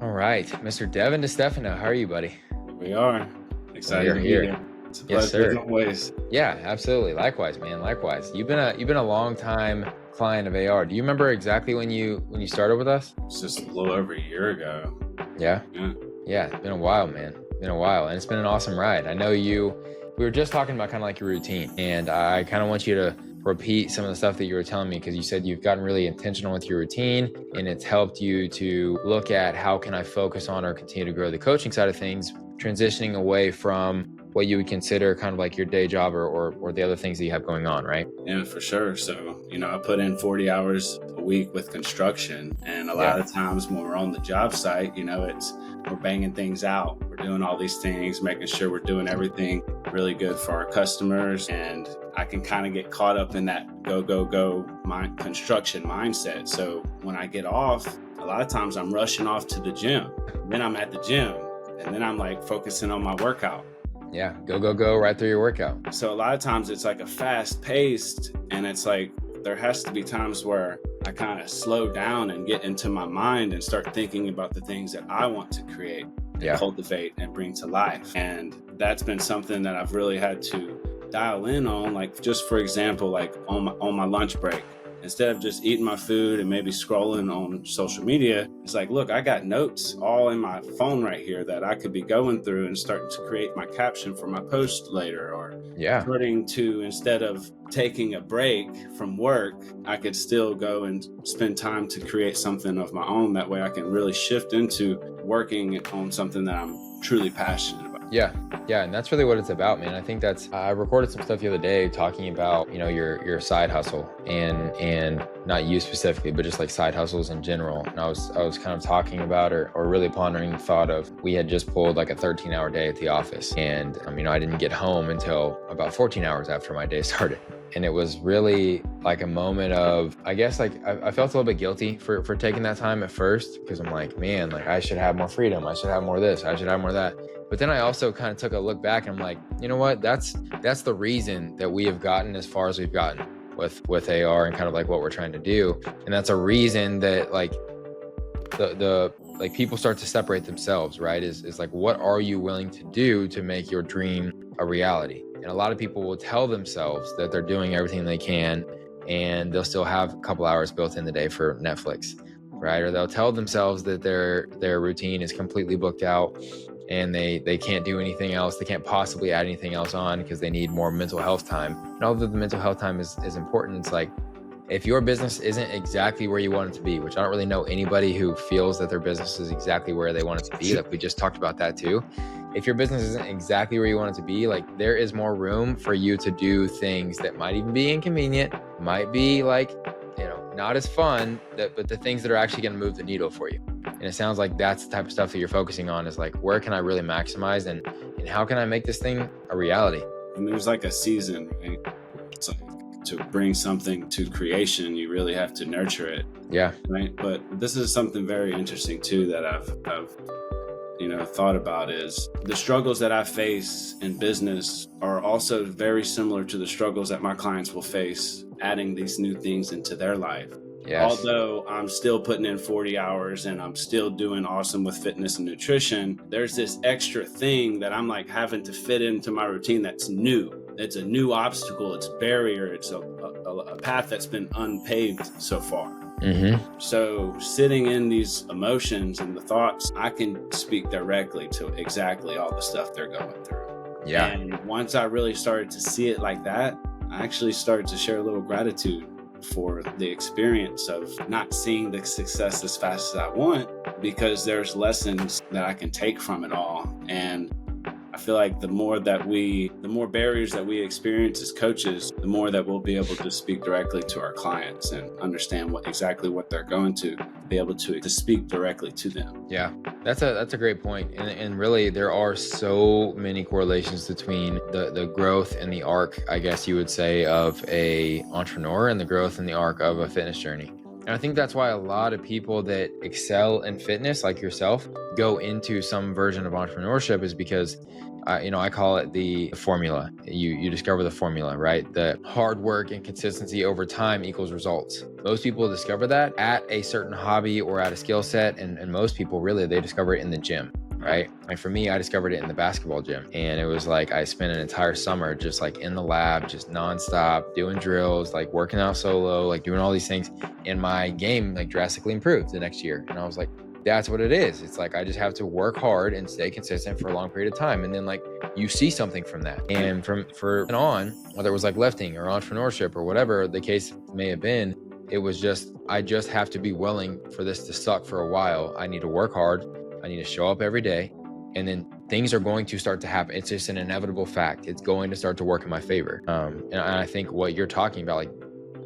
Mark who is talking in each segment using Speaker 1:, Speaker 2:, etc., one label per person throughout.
Speaker 1: All right, Mr. Devan Distefano, how are you, buddy?
Speaker 2: We are
Speaker 1: We
Speaker 2: excited
Speaker 1: are
Speaker 2: to be
Speaker 1: here.
Speaker 2: here. It's a
Speaker 1: Yes,
Speaker 2: pleasure as
Speaker 1: sir.
Speaker 2: always.
Speaker 1: Yeah, absolutely. Likewise, man. Likewise. You've been a long time client of AR. Do you remember exactly when you started with us?
Speaker 2: It's just a little over a year ago.
Speaker 1: Yeah.
Speaker 2: Yeah.
Speaker 1: Yeah, it's been a while, man. Been a while, and it's been an awesome ride. I know you. We were just talking about kind of like your routine, and I kind of want you to repeat some of the stuff that you were telling me because you said you've gotten really intentional with your routine, and it's helped you to look at how can I focus on or continue to grow the coaching side of things, transitioning away from what you would consider kind of like your day job or the other things that you have going on, right?
Speaker 2: Yeah, for sure. So, I put in 40 hours a week with construction. And a lot
Speaker 1: Yeah.
Speaker 2: of times when we're on the job site, we're banging things out. We're doing all these things, making sure we're doing everything really good for our customers. And I can kind of get caught up in that go construction mindset. So when I get off, a lot of times I'm rushing off to the gym. Then I'm at the gym and then I'm like focusing on my workout.
Speaker 1: Yeah. Go right through your workout.
Speaker 2: So a lot of times it's like a fast paced, and it's like there has to be times where I kind of slow down and get into my mind and start thinking about the things that I want to create and
Speaker 1: Yeah.
Speaker 2: cultivate and bring to life. And that's been something that I've really had to dial in on. Like, just for example, like on my lunch break, instead of just eating my food and maybe scrolling on social media, it's like, look, I got notes all in my phone right here that I could be going through and starting to create my caption for my post later, or
Speaker 1: Yeah.
Speaker 2: starting to, instead of taking a break from work, I could still go and spend time to create something of my own. That way I can really shift into working on something that I'm truly passionate about.
Speaker 1: Yeah. Yeah. And that's really what it's about, man. I think I recorded some stuff the other day talking about, your side hustle and not you specifically, but just like side hustles in general. And I was kind of talking about or really pondering the thought of, we had just pulled like a 13-hour day at the office. And, I didn't get home until about 14 hours after my day started. And it was really like a moment of, I guess, like I felt a little bit guilty for taking that time at first, because I'm like, man, like I should have more freedom. I should have more of this. I should have more of that. But then I also kind of took a look back and I'm like, you know what? That's the reason that we have gotten as far as we've gotten with AR and kind of like what we're trying to do. And that's a reason that like the like people start to separate themselves, right? Is like, what are you willing to do to make your dream a reality? And a lot of people will tell themselves that they're doing everything they can and they'll still have a couple hours built in the day for Netflix, right? Or they'll tell themselves that their routine is completely booked out and they can't do anything else. They can't possibly add anything else on because they need more mental health time. And although the mental health time is important, it's like, if your business isn't exactly where you want it to be, which I don't really know anybody who feels that their business is exactly where they want it to be. Like we just talked about that too. If your business isn't exactly where you want it to be, like there is more room for you to do things that might even be inconvenient, might be like, not as fun, but the things that are actually going to move the needle for you. And it sounds like that's the type of stuff that you're focusing on, is like, where can I really maximize and how can I make this thing a reality?
Speaker 2: And there's like a season, right? It's like, to bring something to creation, you really have to nurture it.
Speaker 1: Yeah.
Speaker 2: Right. But this is something very interesting too that I've thought about, is the struggles that I face in business are also very similar to the struggles that my clients will face adding these new things into their life.
Speaker 1: Yes.
Speaker 2: Although I'm still putting in 40 hours and I'm still doing awesome with fitness and nutrition, there's this extra thing that I'm like having to fit into my routine that's new. It's a new obstacle, it's a barrier, it's a path that's been unpaved so far.
Speaker 1: Mm-hmm.
Speaker 2: So sitting in these emotions and the thoughts, I can speak directly to exactly all the stuff they're going through.
Speaker 1: Yeah.
Speaker 2: And once I really started to see it like that, I actually started to share a little gratitude for the experience of not seeing the success as fast as I want, because there's lessons that I can take from it all. And I feel like the more barriers that we experience as coaches, the more that we'll be able to speak directly to our clients and understand exactly what they're going to be able to speak directly to them.
Speaker 1: Yeah, that's a great point. And really there are so many correlations between the growth and the arc, I guess you would say, of a entrepreneur and the growth and the arc of a fitness journey. And I think that's why a lot of people that excel in fitness, like yourself, go into some version of entrepreneurship is because, I call it the formula. You discover the formula, right? The hard work and consistency over time equals results. Most people discover that at a certain hobby or at a skill set. And most people really, they discover it in the gym. Right. Like for me, I discovered it in the basketball gym. And it was like I spent an entire summer just like in the lab, just nonstop, doing drills, like working out solo, like doing all these things. And my game like drastically improved the next year. And I was like, that's what it is. It's like I just have to work hard and stay consistent for a long period of time. And then like you see something from that. And from on, whether it was like lifting or entrepreneurship or whatever the case may have been, it was just, I just have to be willing for this to suck for a while. I need to work hard. I need to show up every day, and then things are going to start to happen. It's just an inevitable fact. It's going to start to work in my favor. And I think what you're talking about, like,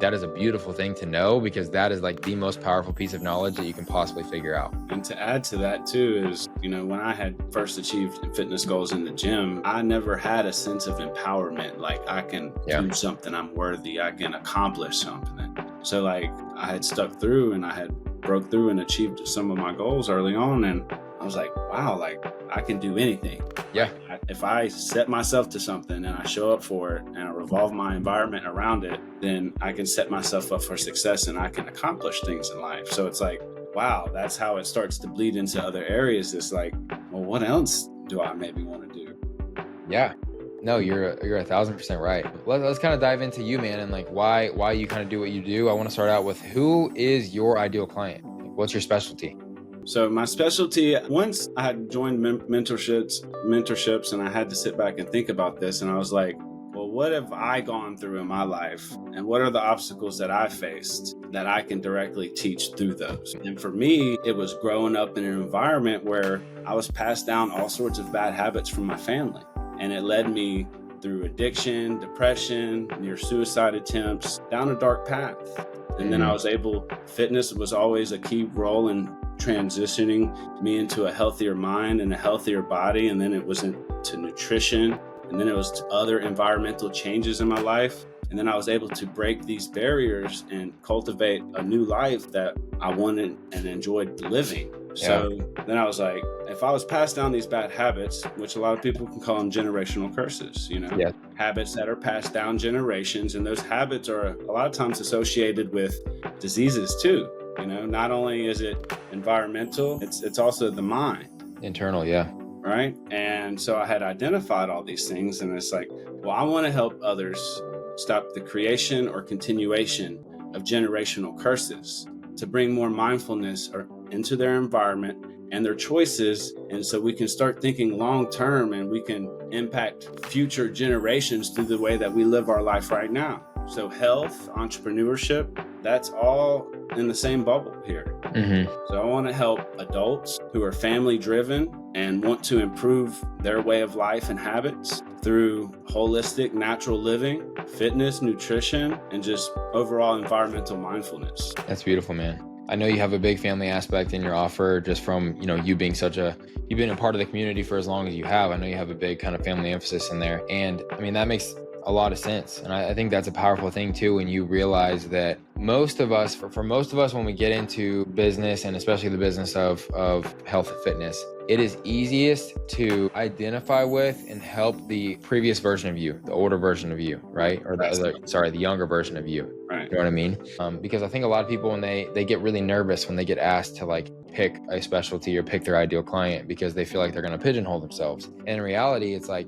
Speaker 1: that is a beautiful thing to know, because that is like the most powerful piece of knowledge that you can possibly figure out.
Speaker 2: And to add to that too is, when I had first achieved fitness goals in the gym, I never had a sense of empowerment. Like I can do something, I'm worthy, I can accomplish something. So like I had stuck through and I had broke through and achieved some of my goals early on. And I was like, wow, like I can do anything.
Speaker 1: Yeah.
Speaker 2: If I set myself to something and I show up for it and I revolve my environment around it, then I can set myself up for success and I can accomplish things in life. So it's like, wow, that's how it starts to bleed into other areas. It's like, well, what else do I maybe want to do?
Speaker 1: Yeah. No, you're 1,000% right. Let's kind of dive into you, man, and like why you kind of do what you do. I want to start out with, who is your ideal client? Like, what's your specialty?
Speaker 2: So my specialty, once I had joined mentorships, and I had to sit back and think about this, and I was like, well, what have I gone through in my life? And what are the obstacles that I faced that I can directly teach through those? And for me, it was growing up in an environment where I was passed down all sorts of bad habits from my family. And it led me through addiction, depression, near suicide attempts, down a dark path. And then fitness was always a key role in transitioning me into a healthier mind and a healthier body. And then it was into nutrition. And then it was to other environmental changes in my life. And then I was able to break these barriers and cultivate a new life that I wanted and enjoyed living. So then I was like, if I was passed down these bad habits, which a lot of people can call them generational curses, habits that are passed down generations, and those habits are a lot of times associated with diseases too. Not only is it environmental, it's also the mind.
Speaker 1: Internal, yeah.
Speaker 2: Right. And so I had identified all these things, and it's like, well, I want to help others stop the creation or continuation of generational curses, to bring more mindfulness into their environment and their choices. And so we can start thinking long term, and we can impact future generations through the way that we live our life right now. So health, entrepreneurship, that's all in the same bubble here. Mm-hmm. So I want to help adults who are family driven and want to improve their way of life and habits through holistic, natural living, fitness, nutrition, and just overall environmental mindfulness.
Speaker 1: That's beautiful, man. I know you have a big family aspect in your offer, just from, you being you've been a part of the community for as long as you have. I know you have a big kind of family emphasis in there. And I mean, that makes a lot of sense. And I think that's a powerful thing too, when you realize that most of us, for most of us, when we get into business, and especially the business of health and fitness, it is easiest to identify with and help the previous version of you, the older version of you, right? Or the younger version of you. Right. You know what I mean? Because I think a lot of people, when they get really nervous when they get asked to like pick a specialty or pick their ideal client, because they feel like they're going to pigeonhole themselves. And in reality, it's like,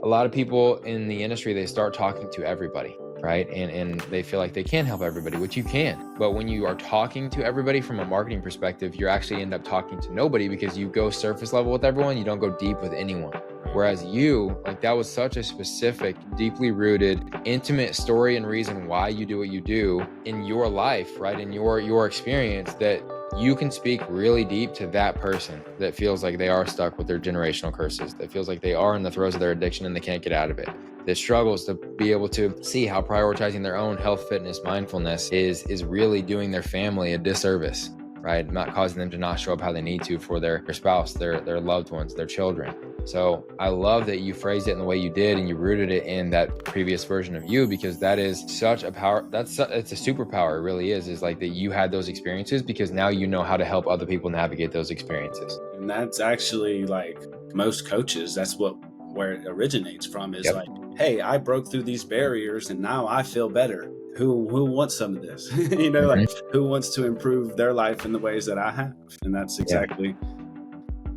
Speaker 1: a lot of people in the industry, they start talking to everybody, right? And they feel like they can help everybody, which you can. But when you are talking to everybody from a marketing perspective, you actually end up talking to nobody, because you go surface level with everyone, you don't go deep with anyone. Whereas that was such a specific, deeply rooted, intimate story and reason why you do what you do in your life, right? In your experience, that you can speak really deep to that person that feels like they are stuck with their generational curses, that feels like they are in the throes of their addiction and they can't get out of it, that struggles to be able to see how prioritizing their own health, fitness, mindfulness is really doing their family a disservice, right? Not causing them to not show up how they need to for their spouse, their loved ones, their children. So I love that you phrased it in the way you did and you rooted it in that previous version of you, because that is such a power. It's a superpower. It really is like that you had those experiences, because now you know how to help other people navigate those experiences.
Speaker 2: And that's actually like most coaches, that's where it originates from, is
Speaker 1: Yep.
Speaker 2: like, hey, I broke through these barriers and now I feel better. Who wants some of this? You know, like, who wants to improve their life in the ways that I have? And that's exactly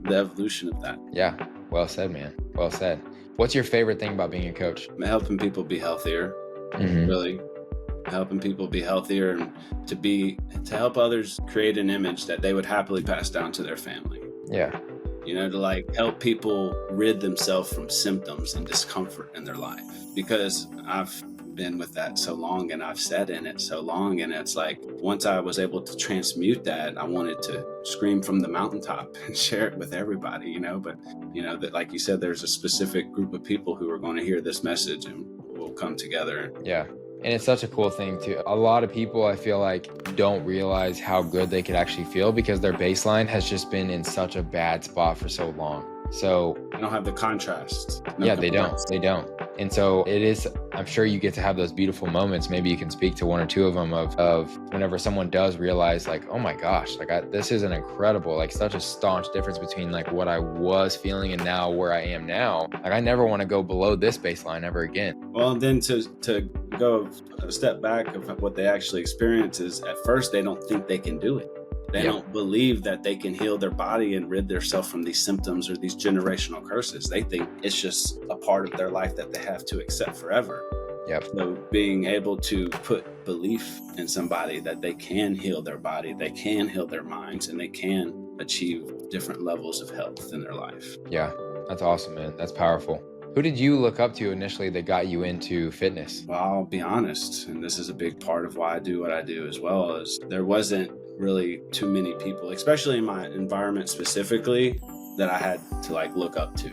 Speaker 2: the evolution of that.
Speaker 1: Yeah. Well said, man. Well said. What's your favorite thing about being a coach?
Speaker 2: Helping people be healthier, really helping people be healthier, and to help others create an image that they would happily pass down to their family.
Speaker 1: Yeah.
Speaker 2: You know, to like help people rid themselves from symptoms and discomfort in their life, because I've been with that so long and I've sat in it so long, and it's like, once I was able to transmute that, I wanted to scream from the mountaintop and share it with everybody, you know. But you know, that, like you said, there's a specific group of people who are going to hear this message and will come together.
Speaker 1: Yeah. And it's such a cool thing too. A lot of people, I feel like, don't realize how good they could actually feel, because their baseline has just been in such a bad spot for so long. So
Speaker 2: They don't have the contrast.
Speaker 1: they don't. And so it is, I'm sure you get to have those beautiful moments. Maybe you can speak to one or two of them of whenever someone does realize, like, oh my gosh, like this is an incredible, like such a staunch difference between like what I was feeling and now where I am now. Like I never want to go below this baseline ever again.
Speaker 2: Well, and then to go a step back of what they actually experience is, at first they don't think they can do it. They don't believe that they can heal their body and rid themselves from these symptoms or these generational curses. They think it's just a part of their life that they have to accept forever.
Speaker 1: Yep.
Speaker 2: So being able to put belief in somebody that they can heal their body, they can heal their minds, and they can achieve different levels of health in their life.
Speaker 1: Yeah, that's awesome, man. That's powerful. Who did you look up to initially that got you into fitness?
Speaker 2: Well, I'll be honest, and this is a big part of why I do what I do as well, is there wasn't really too many people, especially in my environment specifically, that I had to like look up to.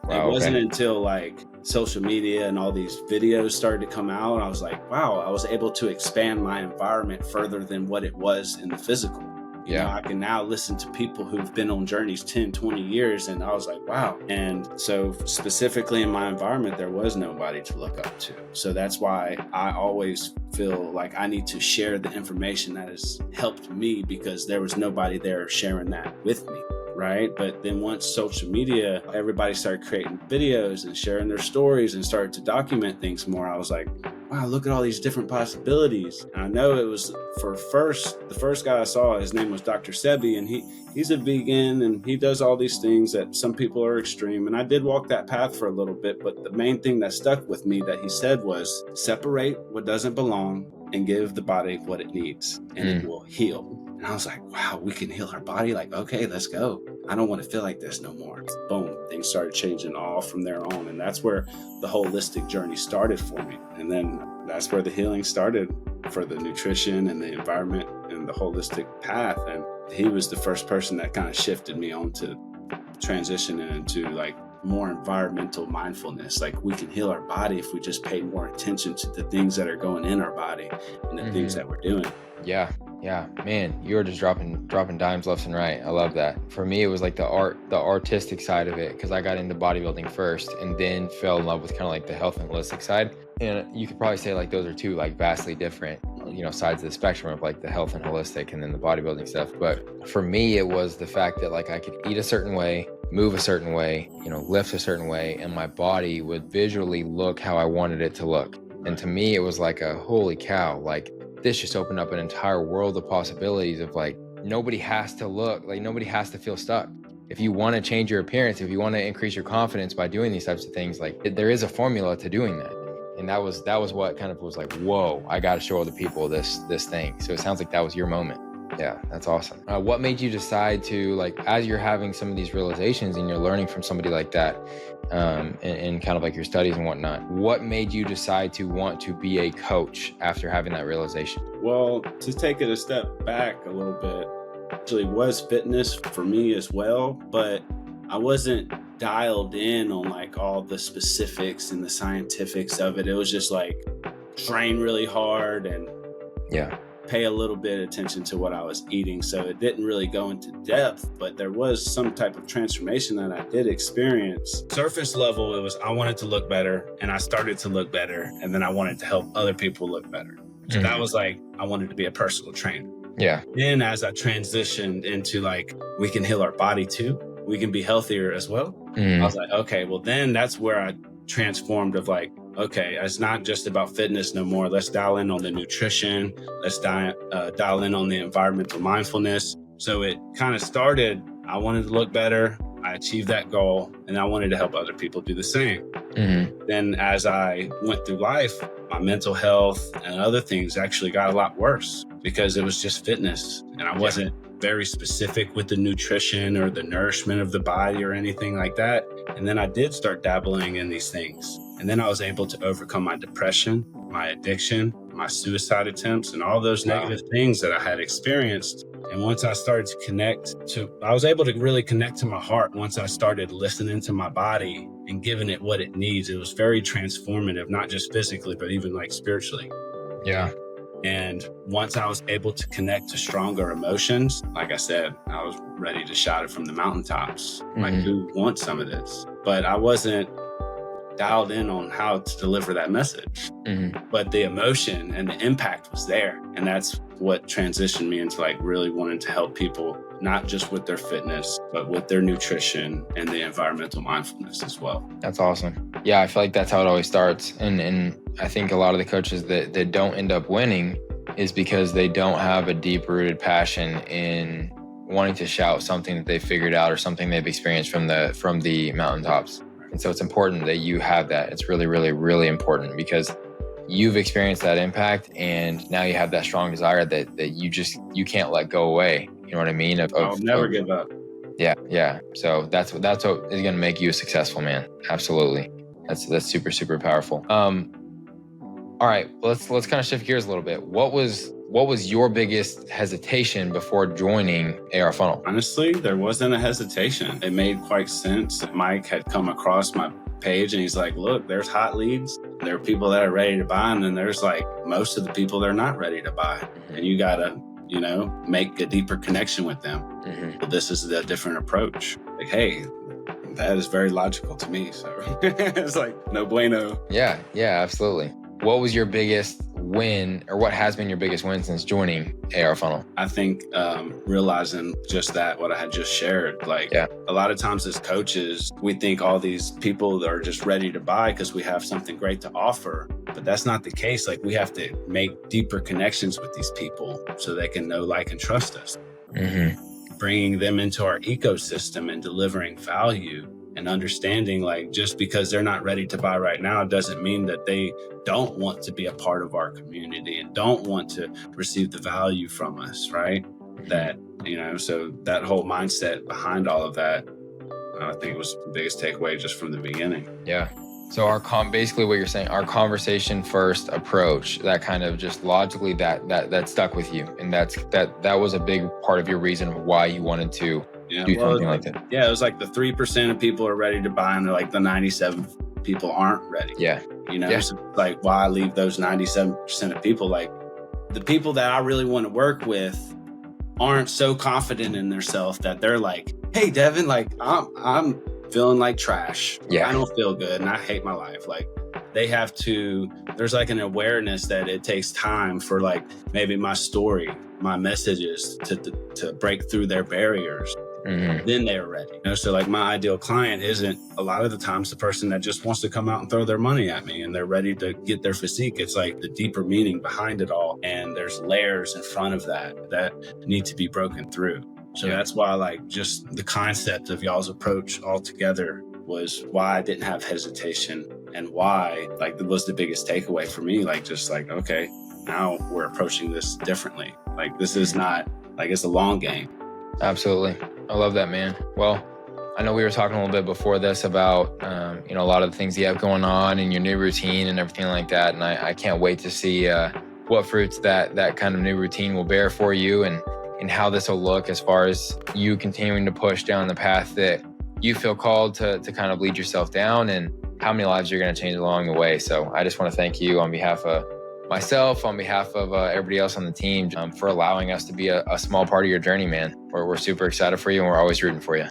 Speaker 2: It wasn't until like social media and all these videos started to come out, I was like, wow, I was able to expand my environment further than what it was in the physical. You know, I can now listen to people who've been on journeys 10, 20 years, and I was like, wow. And so specifically in my environment, there was nobody to look up to. So that's why I always feel like I need to share the information that has helped me, because there was nobody there sharing that with me. Right. But then once social media, everybody started creating videos and sharing their stories and started to document things more, I was like, wow, look at all these different possibilities. And I know it was the first guy I saw, his name was Dr. Sebi, and he's a vegan and he does all these things that some people are extreme. And I did walk that path for a little bit, but the main thing that stuck with me that he said was, separate what doesn't belong and give the body what it needs, and it will heal. And I was like, wow, we can heal our body? Like, okay, let's go. I don't want to feel like this no more. Boom, things started changing all from there on. And that's where the holistic journey started for me. And then that's where the healing started for the nutrition and the environment and the holistic path. And he was the first person that kind of shifted me onto transitioning into like more environmental mindfulness. Like, we can heal our body if we just pay more attention to the things that are going in our body and the things that we're doing.
Speaker 1: Yeah, man, you were just dropping dimes left and right. I love that. For me, it was like the artistic side of it, because I got into bodybuilding first and then fell in love with kind of like the health and holistic side. And you could probably say like those are two like vastly different, you know, sides of the spectrum of like the health and holistic and then the bodybuilding stuff. But for me, it was the fact that like I could eat a certain way, move a certain way, you know, lift a certain way, and my body would visually look how I wanted it to look. And to me, it was like a holy cow, like this just opened up an entire world of possibilities of like, nobody has to look, like nobody has to feel stuck. If you want to change your appearance, if you want to increase your confidence by doing these types of things, like there is a formula to doing that. And that was what kind of was like, whoa, I got to show other people this thing. So it sounds like that was your moment. Yeah, that's awesome. What made you decide to, like, as you're having some of these realizations and you're learning from somebody like that, and kind of like your studies and whatnot, what made you decide to want to be a coach after having that realization?
Speaker 2: Well, to take it a step back a little bit, actually was fitness for me as well, but I wasn't dialed in on like all the specifics and the scientifics of it. It was just like train really hard and pay a little bit of attention to what I was eating. So it didn't really go into depth, but there was some type of transformation that I did experience. Surface level, it was, I wanted to look better, and I started to look better. And then I wanted to help other people look better. So that was like, I wanted to be a personal trainer.
Speaker 1: Yeah.
Speaker 2: Then as I transitioned into like, we can heal our body too. We can be healthier as well. I was like, okay, well then that's where I transformed of like, okay, it's not just about fitness no more. Let's dial in on the nutrition. Let's dial in on the environmental mindfulness. So it kind of started, I wanted to look better. I achieved that goal, and I wanted to help other people do the same. Then as I went through life, my mental health and other things actually got a lot worse because it was just fitness. And I wasn't very specific with the nutrition or the nourishment of the body or anything like that. And then I did start dabbling in these things. And then I was able to overcome my depression, my addiction, my suicide attempts, and all those negative things that I had experienced. And once I started to I was able to really connect to my heart. Once I started listening to my body and giving it what it needs, it was very transformative, not just physically, but even like spiritually.
Speaker 1: Yeah.
Speaker 2: And once I was able to connect to stronger emotions, like I said, I was ready to shout it from the mountaintops. Like, who wants some of this? But I wasn't dialed in on how to deliver that message. But the emotion and the impact was there. And that's what transitioned me into like really wanting to help people, not just with their fitness, but with their nutrition and the environmental mindfulness as well.
Speaker 1: That's awesome. Yeah, I feel like that's how it always starts. And I think a lot of the coaches that don't end up winning is because they don't have a deep-rooted passion in wanting to shout something that they figured out or something they've experienced from the mountaintops. And so it's important that you have that. It's really, really, really important because you've experienced that impact, and now you have that strong desire that you can't let go away. You know what I mean?
Speaker 2: I'll never give up.
Speaker 1: Yeah. So that's what is going to make you a successful man. Absolutely. That's super, super powerful. All right, let's kind of shift gears a little bit. What was your biggest hesitation before joining AR Funnel?
Speaker 2: Honestly, there wasn't a hesitation. It made quite sense. Mike had come across my page and he's like, look, there's hot leads. There are people that are ready to buy. And then there's like most of the people that are not ready to buy. And you got to, make a deeper connection with them. But this is the different approach. Like, hey, that is very logical to me. So it's like, no bueno.
Speaker 1: Yeah, absolutely. What was your biggest win, or what has been your biggest win since joining AR Funnel?
Speaker 2: I think realizing just that, what I had just shared, a lot of times as coaches, we think all these people are just ready to buy because we have something great to offer, but that's not the case. Like, we have to make deeper connections with these people so they can know, like, and trust us. Bringing them into our ecosystem and delivering value. And understanding, like, just because they're not ready to buy right now doesn't mean that they don't want to be a part of our community and don't want to receive the value from us, right? That, so that whole mindset behind all of that, I think was the biggest takeaway just from the beginning.
Speaker 1: Yeah. So basically what you're saying, our conversation first approach, that kind of just logically that stuck with you. And that was a big part of your reason why you wanted to do something like that.
Speaker 2: Yeah, it was like the 3% of people are ready to buy, and they're like the 97 people aren't ready.
Speaker 1: Yeah.
Speaker 2: So like, why leave those 97% of people? Like, the people that I really want to work with aren't so confident in themselves that they're like, hey, Devan, like, I'm feeling like trash.
Speaker 1: Yeah.
Speaker 2: I don't feel good and I hate my life. Like, there's like an awareness that it takes time for like maybe my story, my messages to break through their barriers. Then they're ready. So like, my ideal client isn't a lot of the times the person that just wants to come out and throw their money at me and they're ready to get their physique. It's like the deeper meaning behind it all. And there's layers in front of that need to be broken through. So that's why, like, just the concept of y'all's approach altogether was why I didn't have hesitation, and why, like, it was the biggest takeaway for me. Like, just like, okay, now we're approaching this differently. Like, this is not, like, it's a long game.
Speaker 1: Absolutely. I love that, man. Well, I know we were talking a little bit before this about, a lot of the things you have going on and your new routine and everything like that. And I can't wait to see what fruits that kind of new routine will bear for you, and how this will look as far as you continuing to push down the path that you feel called to kind of lead yourself down, and how many lives you're going to change along the way. So I just want to thank you on behalf of myself, on behalf of everybody else on the team, for allowing us to be a small part of your journey, man. We're super excited for you, and we're always rooting for you.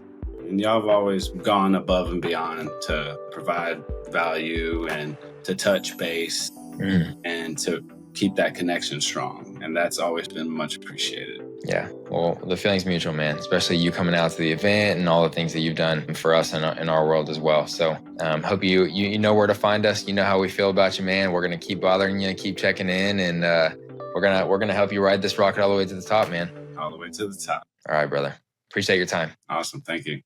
Speaker 2: And y'all have always gone above and beyond to provide value and to touch base and to keep that connection strong. And that's always been much appreciated.
Speaker 1: Yeah, well, the feeling's mutual, man, especially you coming out to the event and all the things that you've done for us in our world as well. So hope you know where to find us. You know how we feel about you, man. We're going to keep bothering you, keep checking in, and we're going to help you ride this rocket all the way to the top, man.
Speaker 2: All the way to the top.
Speaker 1: All right, brother. Appreciate your time.
Speaker 2: Awesome. Thank you.